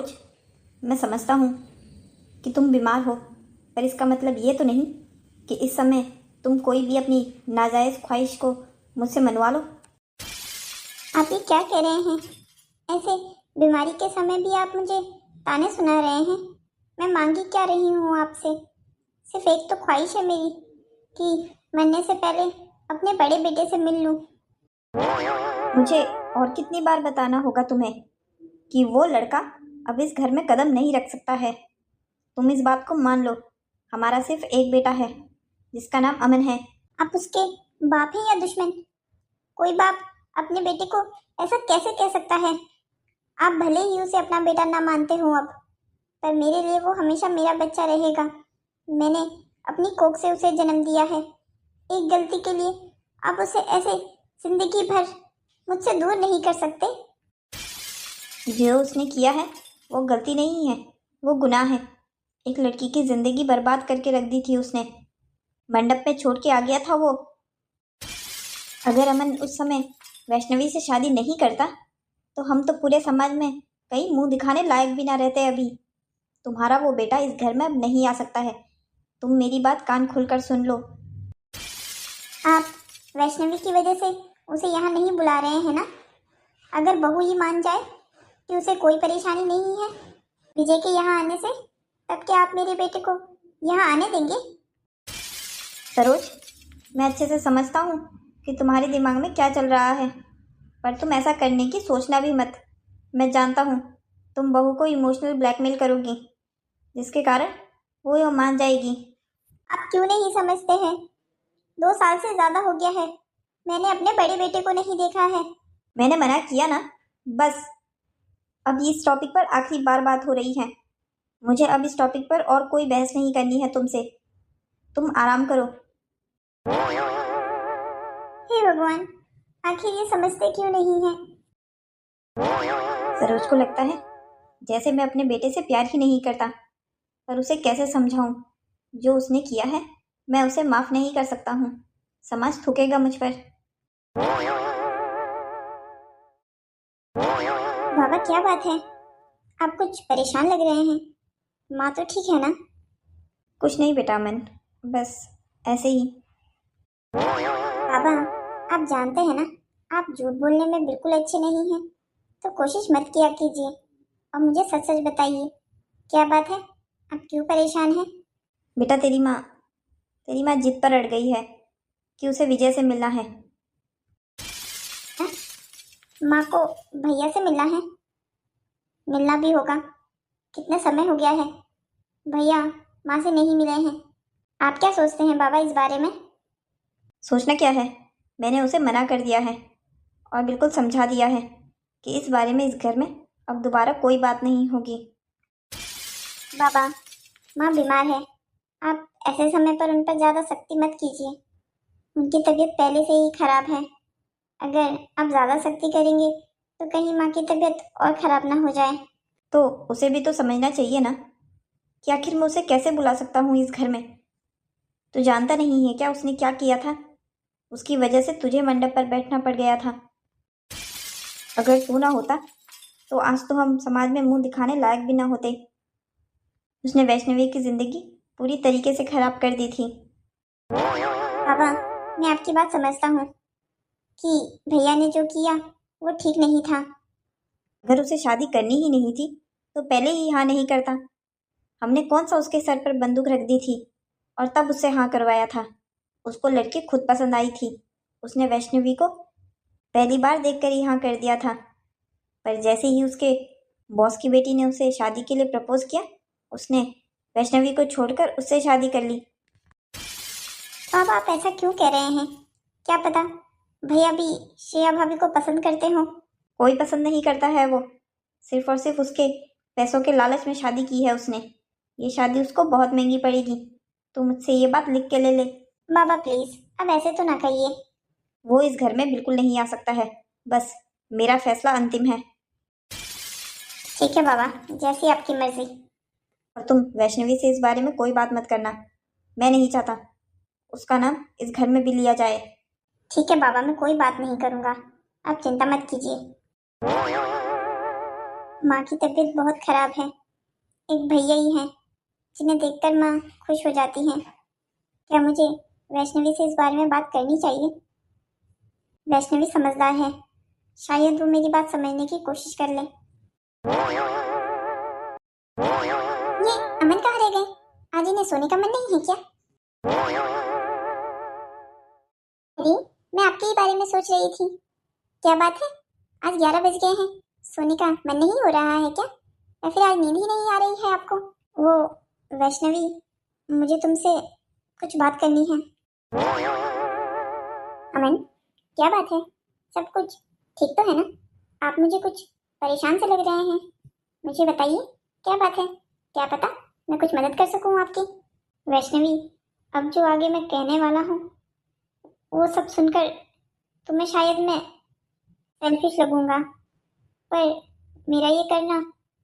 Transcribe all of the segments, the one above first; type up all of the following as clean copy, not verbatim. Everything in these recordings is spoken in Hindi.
सरोज, मैं समझता हूँ कि तुम बीमार हो, पर इसका मतलब ये तो नहीं कि इस समय तुम कोई भी अपनी नाजायज़ ख्वाहिश को मुझसे मनवा लो। आप ये क्या कह रहे हैं? ऐसे बीमारी के समय भी आप मुझे ताने सुना रहे हैं। मैं मांगी क्या रही हूँ आपसे? सिर्फ एक तो ख्वाहिश है मेरी कि मरने से पहले अपने बड़े बेटे से मिल लूँ। मुझे और कितनी बार बताना होगा तुम्हें कि वो लड़का अब इस घर में कदम नहीं रख सकता है। तुम इस बात को मान लो। हमारा सिर्फ एक बेटा है जिसका नाम अमन है। आप उसके बाप हैं या दुश्मन? कोई बाप अपने बेटे को ऐसा कैसे कह सकता है? आप भले ही उसे अपना बेटा ना मानते हो अब, पर मेरे लिए वो हमेशा मेरा बच्चा रहेगा। मैंने अपनी कोख से उसे जन्म दिया है। एक गलती के लिए आप उसे ऐसे जिंदगी भर मुझसे दूर नहीं कर सकते। जो उसने किया है वो गलती नहीं है, वो गुनाह है। एक लड़की की जिंदगी बर्बाद करके रख दी थी उसने। मंडप में छोड़ के आ गया था वो। अगर अमन उस समय वैष्णवी से शादी नहीं करता तो हम तो पूरे समाज में कहीं मुंह दिखाने लायक भी ना रहते अभी। तुम्हारा वो बेटा इस घर में अब नहीं आ सकता है। तुम मेरी बात कान खोलकर सुन लो। आप वैष्णवी की वजह से उसे यहाँ नहीं बुला रहे हैं ना? अगर बहू ही मान जाए कि उसे कोई परेशानी नहीं है विजय के यहाँ आने से, तब क्या आप मेरे बेटे को यहाँ आने देंगे? सरोज, मैं अच्छे से समझता हूँ कि तुम्हारे दिमाग में क्या चल रहा है, पर तुम ऐसा करने की सोचना भी मत। मैं जानता हूँ तुम बहू को इमोशनल ब्लैकमेल करोगी, जिसके कारण वो मान जाएगी। आप क्यों नहीं समझते हैं? 2 साल से ज्यादा हो गया है, मैंने अपने बड़े बेटे को नहीं देखा है। मैंने मना किया ना। बस अब इस टॉपिक पर आखिरी बार बात हो रही है। मुझे अब इस टॉपिक पर और कोई बहस नहीं करनी है तुमसे। तुम आराम करो। हे भगवान, आखिर ये समझते क्यों नहीं है? सरोज को लगता है जैसे मैं अपने बेटे से प्यार ही नहीं करता, पर उसे कैसे समझाऊं? जो उसने किया है मैं उसे माफ नहीं कर सकता हूँ। समाज थूकेगा मुझ पर। बाबा क्या बात है? आप कुछ परेशान लग रहे हैं। माँ तो ठीक है ना? कुछ नहीं बेटा अमन, बस ऐसे ही। बाबा, आप जानते हैं ना, आप झूठ बोलने में बिल्कुल अच्छे नहीं हैं। तो कोशिश मत किया कीजिए और मुझे सच सच बताइए, क्या बात है? आप क्यों परेशान हैं? बेटा तेरी माँ जिद पर अड़ गई है कि उसे विजय से मिलना है। हाँ? माँ को भैया से मिलना है? मिलना भी होगा। कितना समय हो गया है भैया माँ से नहीं मिले हैं। आप क्या सोचते हैं बाबा इस बारे में? सोचना क्या है, मैंने उसे मना कर दिया है और बिल्कुल समझा दिया है कि इस बारे में इस घर में अब दोबारा कोई बात नहीं होगी। बाबा, माँ बीमार है। आप ऐसे समय पर उन पर ज़्यादा सख्ती मत कीजिए। उनकी तबीयत पहले से ही खराब है। अगर आप ज़्यादा सख्ती करेंगे तो कहीं माँ की तबीयत और खराब ना हो जाए। तो उसे भी तो समझना चाहिए ना कि आखिर मैं उसे कैसे बुला सकता हूँ इस घर में। तू जानता नहीं है क्या उसने क्या किया था? उसकी वजह से तुझे मंडप पर बैठना पड़ गया था। अगर तू ना होता तो आज तो हम समाज में मुंह दिखाने लायक भी ना होते। उसने वैष्णवी की जिंदगी पूरी तरीके से खराब कर दी थी। बाबा, मैं आपकी बात समझता हूँ कि भैया ने जो किया वो ठीक नहीं था। अगर उसे शादी करनी ही नहीं थी तो पहले ही हाँ नहीं करता। हमने कौन सा उसके सर पर बंदूक रख दी थी और तब उससे हाँ करवाया था। उसको लड़की खुद पसंद आई थी। उसने वैष्णवी को पहली बार देखकर ही हाँ कर दिया था, पर जैसे ही उसके बॉस की बेटी ने उसे शादी के लिए प्रपोज किया, उसने वैष्णवी को छोड़कर उससे शादी कर ली। बाबा, आप ऐसा क्यों कह रहे हैं? क्या पता भैया भी श्रेया भाभी को पसंद करते हो। कोई पसंद नहीं करता है, वो सिर्फ और सिर्फ उसके पैसों के लालच में शादी की है उसने। ये शादी उसको बहुत महंगी पड़ेगी। तू मुझसे ये बात लिख के ले ले। बाबा प्लीज, अब ऐसे तो ना कहिए। वो इस घर में बिल्कुल नहीं आ सकता है। बस मेरा फैसला अंतिम है। ठीक है बाबा, जैसी आपकी मर्जी। और तुम वैष्णवी से इस बारे में कोई बात मत करना। मैं नहीं चाहता उसका नाम इस घर में भी लिया जाए। ठीक है बाबा, मैं कोई बात नहीं करूँगा। आप चिंता मत कीजिए। माँ की तबीयत बहुत खराब है। एक भैया ही हैं जिन्हें देखकर माँ खुश हो जाती हैं। क्या मुझे वैष्णवी से इस बारे में बात करनी चाहिए? वैष्णवी समझदार है, शायद वो मेरी बात समझने की कोशिश कर ले। ये अमन कहाँ रह गए? आज इन्हें सोने का मन नहीं है क्या? अरे, मैं आपके ही बारे में सोच रही थी। क्या बात है, आज 11 बज गए हैं, सोने का मन नहीं हो रहा है क्या? या फिर आज नींद ही नहीं आ रही है आपको? वो वैष्णवी, मुझे तुमसे कुछ बात करनी है। अमन, क्या बात है? सब कुछ ठीक तो है ना? आप मुझे कुछ परेशान से लग रहे हैं। मुझे बताइए, क्या बात है? क्या पता मैं कुछ मदद कर सकूं आपकी। वैष्णवी, अब जो आगे मैं कहने वाला हूँ वो सब सुनकर तुम्हें शायद मैं सेल्फिश लगूंगा, पर मेरा ये करना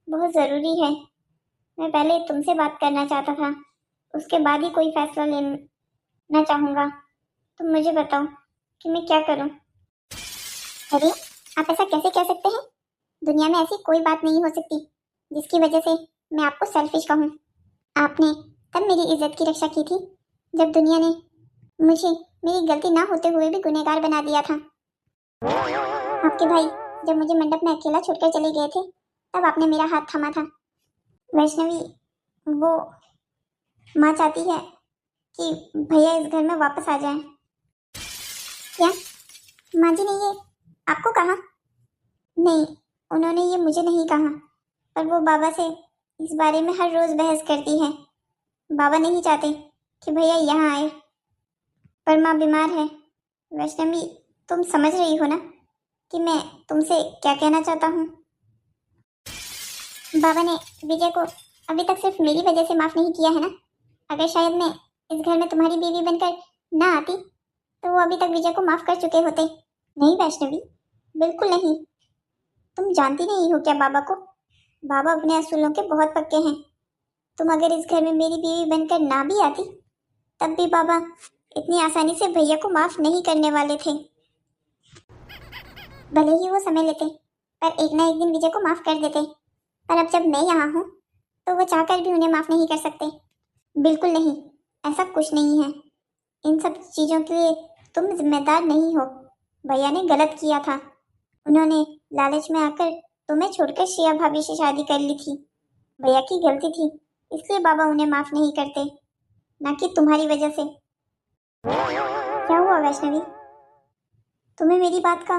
बहुत ज़रूरी है। मैं पहले तुमसे बात करना चाहता था, उसके बाद ही कोई फैसला लेना चाहूँगा। तुम मुझे बताओ कि मैं क्या करूँ। अरे, आप ऐसा कैसे कह सकते हैं? दुनिया में ऐसी कोई बात नहीं हो सकती जिसकी वजह से मैं आपको सेल्फिश कहूँ। आपने तब मेरी इज्जत की रक्षा की थी जब दुनिया ने मुझे मेरी गलती ना होते हुए भी गुनहगार बना दिया था। आपके भाई जब मुझे मंडप में अकेला छोड़कर चले गए थे, तब आपने मेरा हाथ थामा था। वैष्णवी, वो माँ चाहती है कि भैया इस घर में वापस आ जाएं। क्या माँ जी ने ये आपको कहा? नहीं, उन्होंने ये मुझे नहीं कहा, पर वो बाबा से इस बारे में हर रोज बहस करती है। बाबा नहीं चाहते कि भैया यहाँ आए, पर माँ बीमार है। वैष्णवी, तुम समझ रही हो ना कि मैं तुमसे क्या कहना चाहता हूँ? बाबा ने विजय को अभी तक सिर्फ मेरी वजह से माफ नहीं किया है ना? अगर शायद मैं इस घर में तुम्हारी बीवी बनकर ना आती तो वो अभी तक विजय को माफ कर चुके होते। नहीं वैष्णवी, बिल्कुल नहीं। तुम जानती नहीं हो क्या बाबा को? बाबा अपने असूलों के बहुत पक्के हैं। तुम अगर इस घर में मेरी बीवी बनकर ना भी आती तब भी बाबा इतनी आसानी से भैया को माफ नहीं करने वाले थे। भले ही वो समय लेते, पर एक ना एक दिन विजय को माफ कर देते। पर अब जब मैं यहाँ हूँ तो वो चाहकर भी उन्हें माफ नहीं कर सकते। बिल्कुल नहीं, ऐसा कुछ नहीं है। इन सब चीजों के लिए तुम जिम्मेदार नहीं हो। भैया ने गलत किया था। उन्होंने लालच में आकर तुम्हें छोड़कर श्रेया भाभी से शादी कर ली थी। भैया की गलती थी, इसलिए बाबा उन्हें माफ नहीं करते, ना कि तुम्हारी वजह से। क्या हुआ वैष्णवी, तुम्हें मेरी बात का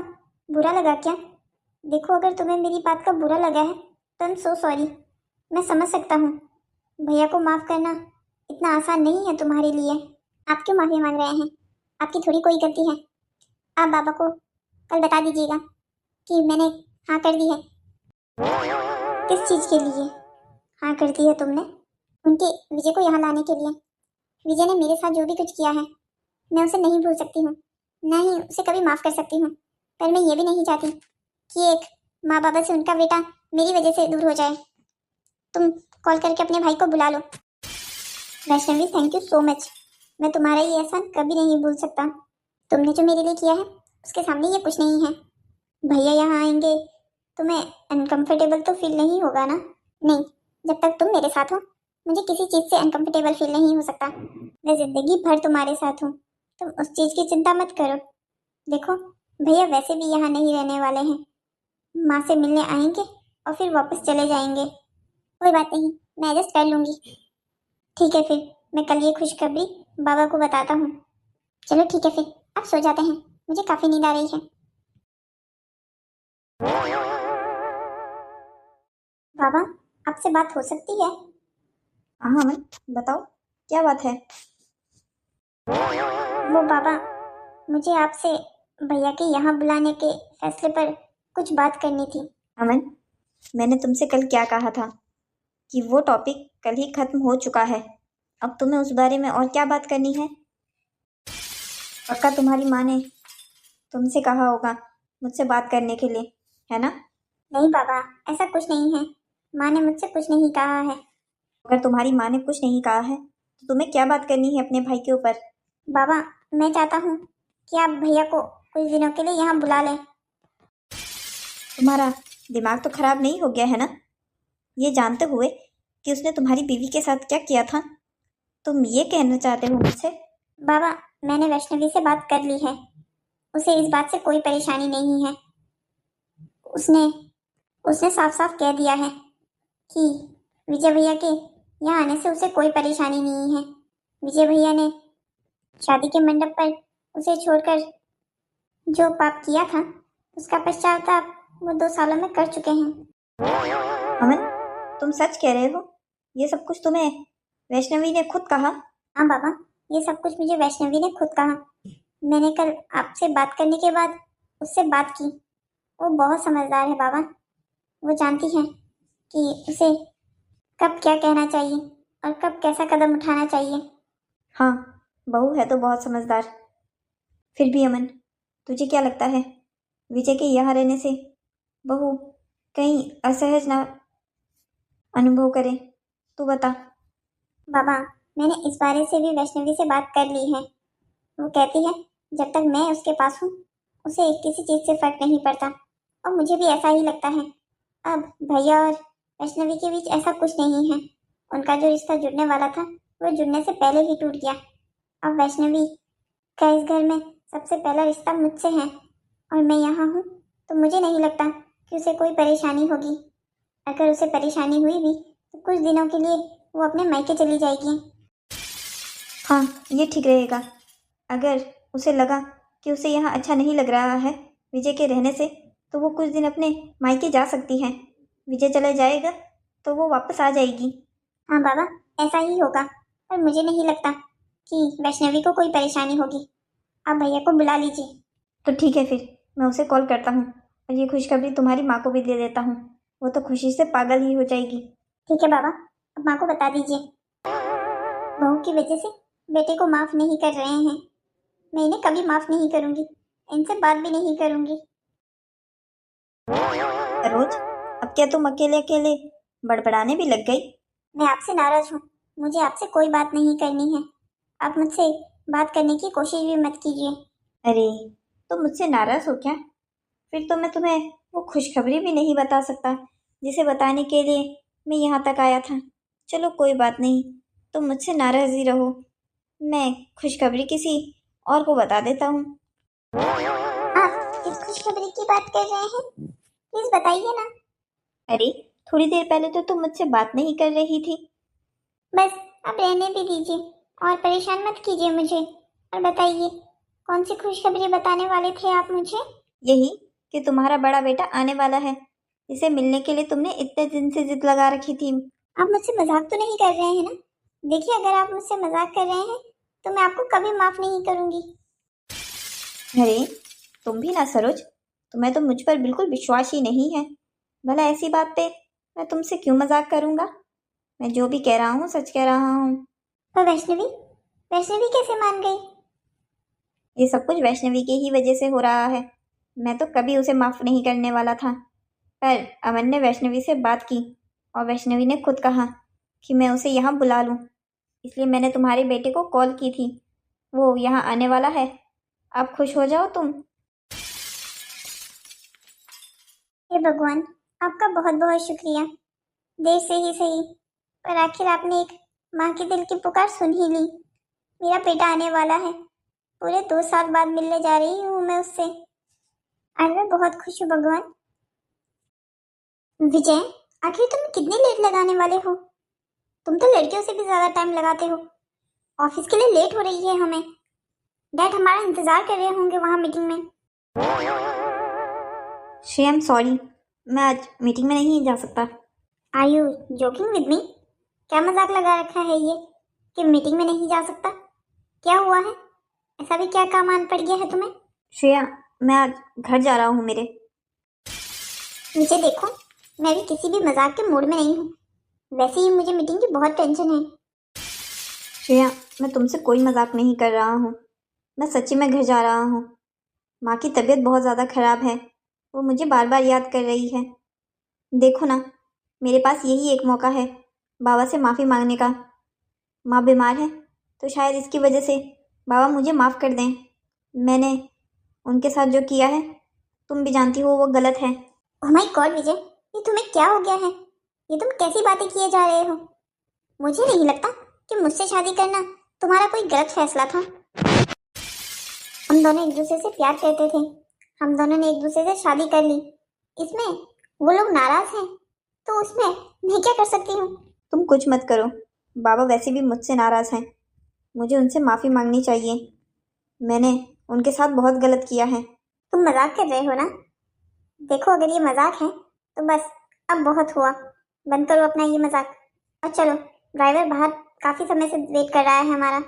बुरा लगा क्या? देखो, अगर तुम्हें मेरी बात का बुरा लगा है तो आई एम सो सॉरी। मैं समझ सकता हूँ, भैया को माफ करना इतना आसान नहीं है तुम्हारे लिए। आप क्यों माफी मांग रहे हैं? आपकी थोड़ी कोई गलती है। आप बाबा को कल बता दीजिएगा कि मैंने हाँ कर दी है। किस चीज़ के लिए हाँ कर दी है तुमने? उनके विजय को यहाँ लाने के लिए। विजय ने मेरे साथ जो भी कुछ किया है मैं उसे नहीं भूल सकती हूँ, ना ही उसे कभी माफ कर सकती हूँ। पर मैं ये भी नहीं चाहती कि एक माँ बाबा से उनका बेटा मेरी वजह से दूर हो जाए। तुम कॉल करके अपने भाई को बुला लो। Vaishnavi, thank you so much. मैं तुम्हारा ये एहसान कभी नहीं भूल सकता। तुमने जो मेरे लिए किया है उसके सामने ये कुछ नहीं है। भैया यहाँ आएंगे, तुम्हें अनकंफर्टेबल तो फील नहीं होगा ना? नहीं, जब तक तुम मेरे साथ हो मुझे किसी चीज़ से अनकंफर्टेबल फील नहीं हो सकता। मैं जिंदगी भर तुम्हारे साथ हूँ, तुम उस चीज़ की चिंता मत करो। देखो, भैया वैसे भी यहाँ नहीं रहने वाले हैं, माँ से मिलने आएंगे और फिर वापस चले जाएंगे। कोई बात नहीं, मैं एडजस्ट कर लूँगी। ठीक है, फिर मैं कल ये खुशखबरी बाबा को बताता हूँ। चलो ठीक है, फिर आप सो जाते हैं, मुझे काफ़ी नींद आ रही है। बाबा, आपसे बात हो सकती है? हाँ अमन, बताओ क्या बात है। वो बाबा, मुझे आपसे भैया के यहाँ बुलाने के फैसले पर कुछ बात करनी थी। अमन, मैंने तुमसे कल क्या कहा था कि वो टॉपिक कल ही खत्म हो चुका है। अब तुम्हें उस बारे में और क्या बात करनी है? पक्का तुम्हारी माँ ने तुमसे कहा होगा मुझसे बात करने के लिए, है ना? नहीं बाबा, ऐसा कुछ नहीं है। माँ ने मुझसे कुछ नहीं कहा है। अगर तुम्हारी माँ ने कुछ नहीं कहा है तो तुम्हें क्या बात करनी है अपने भाई के ऊपर? बाबा, मैं चाहता हूँ कि आप भैया को कुछ दिनों के लिए यहाँ बुला लें। तुम्हारा दिमाग तो खराब नहीं हो गया है ना, ये जानते हुए कि उसने तुम्हारी बीवी के साथ क्या किया था? तुम ये कहना चाहते हो मुझसे? बाबा, मैंने वैष्णवी से बात कर ली है। उसे इस बात से कोई परेशानी नहीं है। उसने उसने साफ साफ कह दिया है कि विजय भैया के यहाँ आने से उसे कोई परेशानी नहीं है। विजय भैया ने शादी के मंडप पर उसे छोड़कर जो पाप किया था उसका पश्चाताप वो 2 सालों में कर चुके हैं। अमन, तुम सच कह रहे हो? ये सब कुछ तुम्हें वैष्णवी ने खुद कहा? हाँ बाबा, ये सब कुछ मुझे वैष्णवी ने खुद कहा। मैंने कल आपसे बात करने के बाद उससे बात की। वो बहुत समझदार है बाबा। वो जानती है कि उसे कब क्या कहना चाहिए और कब कैसा कदम उठाना चाहिए। हाँ, बहू है तो बहुत समझदार। फिर भी अमन, तुझे क्या लगता है विजय के यहाँ रहने से बहू कहीं असहज ना अनुभव करे? तू बता। बाबा, मैंने इस बारे से भी वैष्णवी से बात कर ली है। वो कहती है जब तक मैं उसके पास हूँ उसे किसी चीज़ से फर्क नहीं पड़ता, और मुझे भी ऐसा ही लगता है। अब भैया और वैष्णवी के बीच ऐसा कुछ नहीं है। उनका जो रिश्ता जुड़ने वाला था वो जुड़ने से पहले ही टूट गया। अब वैष्णवी का इस घर में सबसे पहला रिश्ता मुझसे है, और मैं यहाँ हूँ तो मुझे नहीं लगता कि उसे कोई परेशानी होगी। अगर उसे परेशानी हुई भी तो कुछ दिनों के लिए वो अपने मायके चली जाएगी। हाँ, ये ठीक रहेगा। अगर उसे लगा कि उसे यहाँ अच्छा नहीं लग रहा है विजय के रहने से, तो वो कुछ दिन अपने मायके जा सकती है। विजय चला जाएगा तो वो वापस आ जाएगी। हाँ बाबा, ऐसा ही होगा, पर मुझे नहीं लगता कि वैष्णवी को कोई परेशानी होगी। आप भैया को बुला लीजिए। तो ठीक है, फिर मैं उसे कॉल करता हूँ और ये खुशखबरी तुम्हारी माँ को भी दे देता हूँ। वो तो खुशी से पागल ही हो जाएगी। ठीक है बाबा, अब माँ को बता दीजिए। बहू की वजह से बेटे को माफ नहीं कर रहे हैं। मैं इन्हें कभी माफ नहीं करूंगी, इनसे बात भी नहीं करूंगी। सरोज, अब क्या तुम अकेले अकेले बड़बड़ाने भी लग गई? मैं आपसे नाराज हूँ। मुझे आपसे कोई बात नहीं करनी है। आप मुझसे बात करने की कोशिश भी मत कीजिए। अरे, तुम मुझसे नाराज हो क्या? फिर तो मैं तुम्हें वो खुशखबरी भी नहीं बता सकता जिसे बताने के लिए मैं यहाँ तक आया था। चलो कोई बात नहीं, तुम मुझसे नाराज ही रहो। मैं खुशखबरी किसी और को बता देता हूँ। आप किस खुशखबरी की बात कर रहे हैं? प्लीज बताइए ना। अरे, थोड़ी देर पहले तो तुम मुझसे बात नहीं कर रही थी। बस अब रहने भी दीजिए और परेशान मत कीजिए मुझे। और बताइए, कौन सी खुशखबरी बताने वाले थे आप मुझे? यही कि तुम्हारा बड़ा बेटा आने वाला है, जिसे मिलने के लिए तुमने इतने दिन से जिद लगा रखी थी। आप मुझसे मजाक तो नहीं कर रहे हैं ना? देखिए, अगर आप मुझसे मजाक कर रहे हैं तो मैं आपको कभी माफ नहीं करूंगी। अरे, तुम भी ना सरोज, तुम्हें तो मुझ पर बिल्कुल विश्वास ही नहीं है। भला ऐसी बात पे मैं तुमसे क्यों मजाक करूंगा? मैं जो भी कह रहा हूँ सच कह रहा हूँ। पर वैष्णवी वैष्णवी कैसे मान गई? ये सब कुछ वैष्णवी की ही वजह से हो रहा है। मैं तो कभी उसे माफ नहीं करने वाला था, पर अमन ने वैष्णवी से बात की और वैष्णवी ने खुद कहा कि मैं उसे यहाँ बुला लूँ। इसलिए मैंने तुम्हारे बेटे को कॉल की थी। वो यहाँ आने वाला है। आप खुश हो जाओ तुम। हे भगवान, आपका बहुत बहुत शुक्रिया। देर से ही सही, पर आखिर आपने एक माँ के दिल की पुकार सुन ही ली। मेरा बेटा आने वाला है। पूरे 2 साल बाद मिलने जा रही हूँ मैं उससे। आज मैं बहुत खुश हूँ भगवान। विजय, आखिर तुम कितने लेट लगाने वाले हो? तुम तो लड़कियों से भी ज्यादा टाइम लगाते हो। ऑफिस के लिए लेट हो रही है हमें। डैड हमारा इंतजार कर रहे होंगे वहाँ मीटिंग में। श्रेया, आई एम सॉरी, मैं आज मीटिंग में नहीं जा सकता। Are you joking with me? क्या मजाक लगा रखा है ये कि मीटिंग में नहीं जा सकता? क्या हुआ है? ऐसा भी क्या काम आन पड़ गया है तुम्हें? श्रेया, मैं आज घर जा रहा हूँ मेरे। मुझे देखो, मैं भी किसी भी मजाक के मूड में नहीं हूँ। वैसे ही मुझे मीटिंग की बहुत टेंशन है। श्रेया, मैं तुमसे कोई मजाक नहीं कर रहा हूँ। मैं सच्ची में घर जा रहा हूँ। माँ की तबीयत बहुत ज़्यादा खराब है। वो मुझे बार बार याद कर रही है। देखो ना, मेरे पास यही एक मौका है बाबा से माफ़ी मांगने का। माँ बीमार है तो शायद इसकी वजह से बाबा मुझे माफ़ कर दें। मैंने उनके साथ जो किया है तुम भी जानती हो वो गलत है। ओह माय गॉड विजय, ये तुम्हें क्या हो गया है? ये तुम कैसी बातें किए जा रहे हो? मुझे नहीं लगता कि मुझसे शादी करना तुम्हारा कोई गलत फैसला था। हम दोनों एक दूसरे से प्यार करते थे, हम दोनों ने एक दूसरे से शादी कर ली। इसमें वो लोग नाराज हैं तो उसमें मैं क्या कर सकती हूँ? तुम कुछ मत करो, बाबा वैसे भी मुझसे नाराज़ हैं। मुझे उनसे माफ़ी मांगनी चाहिए। मैंने उनके साथ बहुत गलत किया है। तुम मजाक कर रहे हो ना? देखो अगर ये मजाक है तो बस अब बहुत हुआ, बंद करो अपना ये मजाक और चलो, ड्राइवर बाहर काफी समय से वेट कर रहा है हमारा।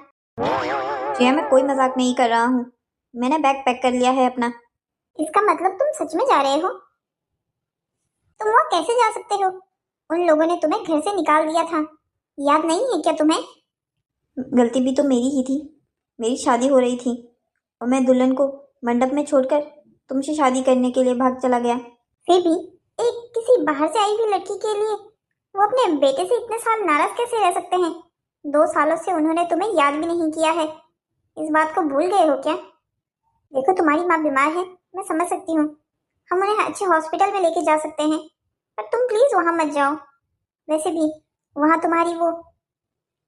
श्रेया, मैं कोई मजाक नहीं कर रहा हूँ। मैंने बैग पैक कर लिया है अपना। इसका मतलब तुम सच में जा रहे हो? तुम वहाँ कैसे जा सकते हो? उन लोगों ने तुम्हें घर से निकाल दिया था, याद नहीं है क्या तुम्हें? गलती भी तो मेरी ही थी। मेरी शादी हो रही थी और मैं दुल्हन को मंडप में छोड़कर तुमसे शादी करने के लिए भाग चला गया। फिर भी एक किसी बाहर से आई हुई लड़की के लिए वो अपने बेटे से इतने साल नाराज कैसे रह सकते हैं? 2 सालों से उन्होंने तुम्हें याद भी नहीं किया है, इस बात को भूल गए हो क्या? देखो तुम्हारी माँ बीमार है, मैं समझ सकती हूँ, हम उन्हें अच्छे हॉस्पिटल में लेके जा सकते हैं, पर तुम प्लीज वहां मत जाओ। वैसे भी वहां तुम्हारी वो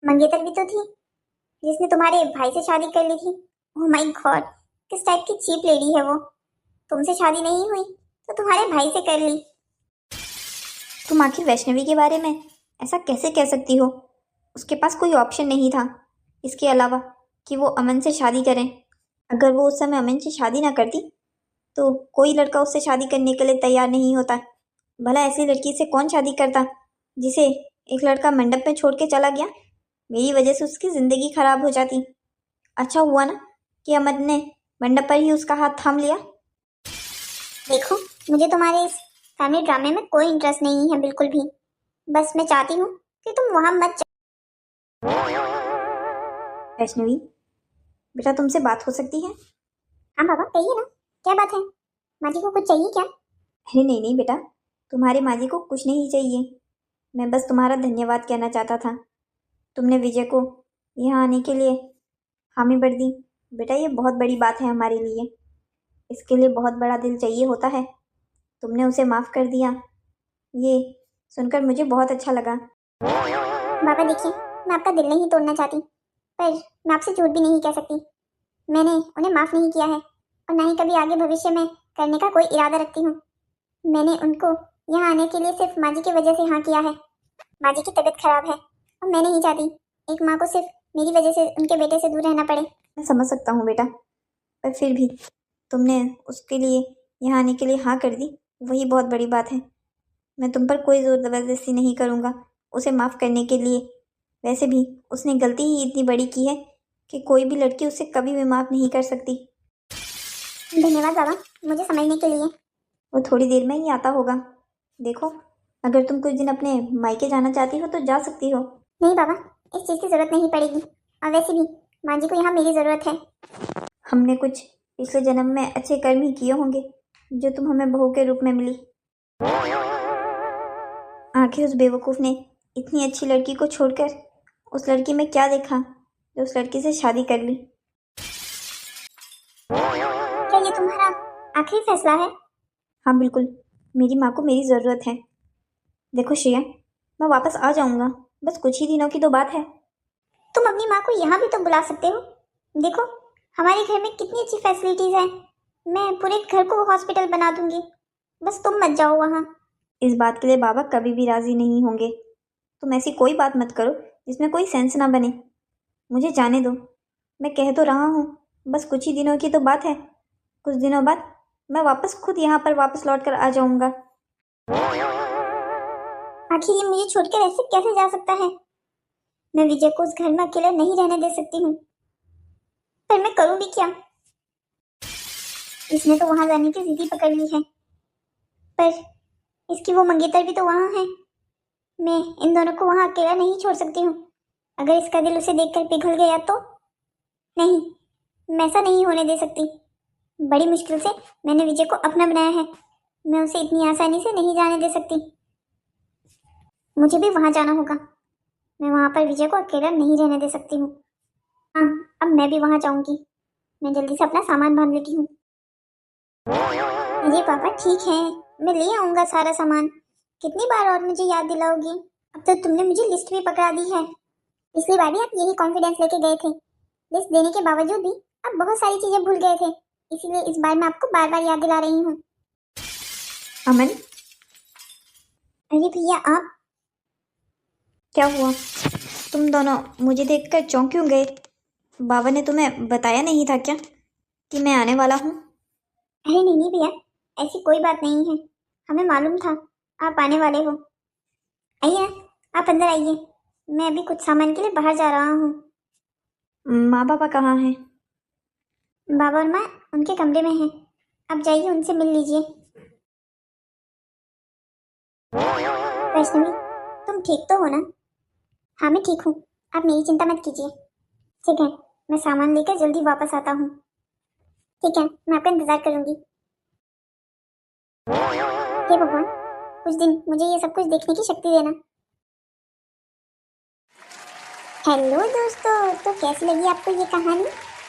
मंगेतर भी तो थी जिसने तुम्हारे भाई से शादी कर ली थी। ओह माय गॉड, किस टाइप की चीप लेडी है वो। तुमसे शादी नहीं हुई तो तुम्हारे भाई से कर ली। तुम आखिर वैष्णवी के बारे में ऐसा कैसे कह सकती हो? उसके पास कोई ऑप्शन नहीं था इसके अलावा कि वो अमन से शादी करें। अगर वो उस समय अमन से शादी ना करती तो कोई लड़का उससे शादी करने के लिए तैयार नहीं होता। भला ऐसी लड़की से कौन शादी करता जिसे एक लड़का मंडप में छोड़ के चला गया? मेरी वजह से उसकी ज़िंदगी खराब हो जाती। अच्छा हुआ ना कि अमन ने मंडप पर ही उसका हाथ थाम लिया। देखो मुझे तुम्हारे इस फैमिली ड्रामे में कोई इंटरेस्ट नहीं है बिल्कुल भी। बस मैं चाहती हूँ कि तुम वहां मत वैष्णवी, बेटा तुमसे बात हो सकती है? हाँ बाबा कहिए ना, क्या बात है? माँ जी को कुछ चाहिए क्या? अरे नहीं नहीं बेटा, तुम्हारी माँ जी को कुछ नहीं चाहिए। मैं बस तुम्हारा धन्यवाद कहना चाहता था। तुमने विजय को यहाँ आने के लिए हामी भर दी। बेटा ये बहुत बड़ी बात है हमारे लिए। इसके लिए बहुत बड़ा दिल चाहिए होता है। तुमने उसे माफ़ कर दिया, ये सुनकर मुझे बहुत अच्छा लगा। बाबा देखिए, मैं आपका दिल नहीं तोड़ना चाहती, पर मैं आपसे झूठ भी नहीं कह सकती। मैंने उन्हें माफ नहीं किया है और ना ही कभी आगे भविष्य में करने का कोई इरादा रखती हूँ। मैंने उनको यहाँ आने के लिए सिर्फ माँ जी की वजह से हाँ किया है। माँ जी की तबीयत खराब है और मैं नहीं चाहती एक माँ को सिर्फ मेरी वजह से उनके बेटे से दूर रहना पड़े। मैं समझ सकता हूँ बेटा, पर फिर भी तुमने उसके लिए यहाँ आने के लिए हाँ कर दी, वही बहुत बड़ी बात है। मैं तुम पर कोई ज़ोर ज़बरदस्ती नहीं करूँगा उसे माफ़ करने के लिए। वैसे भी उसने गलती ही इतनी बड़ी की है कि कोई भी लड़की उसे कभी भी माफ़ नहीं कर सकती। धन्यवाद बाबा मुझे समझने के लिए। वो थोड़ी देर में ही आता होगा। देखो, अगर तुम कुछ दिन अपने मायके जाना चाहती हो तो जा सकती हो। नहीं बाबा, इस चीज़ की जरूरत नहीं पड़ेगी और वैसे भी माँ जी को यहाँ मेरी ज़रूरत है। हमने कुछ पिछले जन्म में अच्छे कर्म ही किए होंगे जो तुम हमें बहू के रूप में मिली। आखिर उस बेवकूफ़ ने इतनी अच्छी लड़की को छोड़कर उस लड़की में क्या देखा जो उस लड़की से शादी कर ली? क्या ये तुम्हारा आखिरी फैसला है? हाँ बिल्कुल, मेरी माँ को मेरी ज़रूरत है। देखो श्रेया, मैं वापस आ जाऊँगा, बस कुछ ही दिनों की तो बात है। तुम अपनी माँ को यहाँ भी तो बुला सकते हो। देखो हमारे घर में कितनी अच्छी फैसिलिटीज हैं, मैं पूरे घर को हॉस्पिटल बना दूंगी, बस तुम मत जाओ वहाँ। इस बात के लिए बाबा कभी भी राज़ी नहीं होंगे। तुम ऐसी कोई बात मत करो जिसमें कोई सेंस ना बने। मुझे जाने दो, मैं कह तो रहा हूँ बस कुछ ही दिनों की तो बात है। कुछ दिनों बाद मैं वापस खुद यहाँ पर वापस लौट कर आ जाऊँगा। आखिर ये मुझे छोड़कर ऐसे कैसे जा सकता है? मैं विजय को उस घर में अकेले नहीं रहने दे सकती हूँ, पर मैं करूँ भी क्या? इसने तो वहां जाने की जिद पकड़ ली है, पर इसकी वो मंगेतर भी तो वहां है। मैं इन दोनों को वहां अकेला नहीं छोड़ सकती हूँ। अगर इसका दिल उसे देखकर पिघल गया तो नहीं, मैं ऐसा नहीं होने दे सकती। बड़ी मुश्किल से मैंने विजय को अपना बनाया है, मैं उसे इतनी आसानी से नहीं जाने दे सकती। मुझे भी वहां जाना होगा, मैं वहां पर विजय को अकेला नहीं रहने दे सकती हूँ। हाँ, अब मैं भी वहां जाऊंगी। मैं जल्दी से अपना सामान बांध लेती हूँ। अरे पापा ठीक है, मैं ले आऊंगा सारा सामान। कितनी बार और मुझे याद दिलाओगी? अब तो तुमने मुझे लिस्ट भी पकड़ा दी है। पिछली बार भी आप यही कॉन्फिडेंस लेके गए थे। लिस्ट देने के बावजूद भी आप बहुत सारी चीजें भूल गए थे, इसीलिए इस बार मैं आपको बार बार याद दिला रही हूँ। अमन, अरे भैया आप। क्या हुआ? तुम दोनों मुझे देखकर चौंक क्यों गए? बाबा ने तुम्हें बताया नहीं था क्या कि मैं आने वाला हूँ? अरे नहीं नहीं भैया, ऐसी कोई बात नहीं है। हमें मालूम था आप आने वाले हो। आइए ना, आप अंदर आइए। मैं अभी कुछ सामान के लिए बाहर जा रहा हूँ। माँ पापा कहाँ हैं? बाबा और माँ उनके कमरे में हैं। आप जाइए उनसे मिल लीजिए। वैष्णवी, तुम ठीक तो हो ना? हाँ मैं ठीक हूँ, आप मेरी चिंता मत कीजिए। ठीक है, मैं सामान लेकर जल्दी वापस आता हूँ। ठीक है, मैं आपका इंतजार करूंगी। हे भगवान, कुछ दिन मुझे ये सब कुछ देखने की शक्ति देना। हेलो दोस्तों, तो कैसी लगी आपको ये कहानी?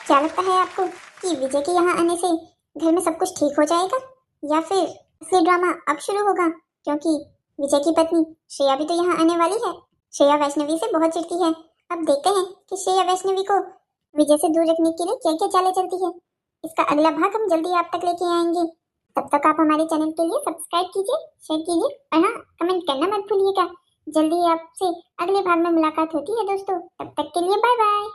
क्या लगता है आपको कि विजय के यहाँ आने से घर में सब कुछ ठीक हो जाएगा, या फिर असली ड्रामा अब शुरू होगा? क्योंकि विजय की पत्नी श्रेया भी तो यहाँ आने वाली है। श्रेया वैष्णवी से बहुत चिढ़ती है। अब देखते हैं कि श्रेया वैष्णवी को विजय से दूर रखने के लिए क्या क्या चालें चलती है। इसका अगला भाग हम जल्दी आप तक लेके आएंगे। तब तक आप हमारे चैनल के लिए सब्सक्राइब कीजिए, शेयर कीजिए और हाँ, कमेंट करना मत भूलिएगा। जल्दी ही आपसे अगले भाग में मुलाकात होती है दोस्तों। तब तक के लिए बाय बाय।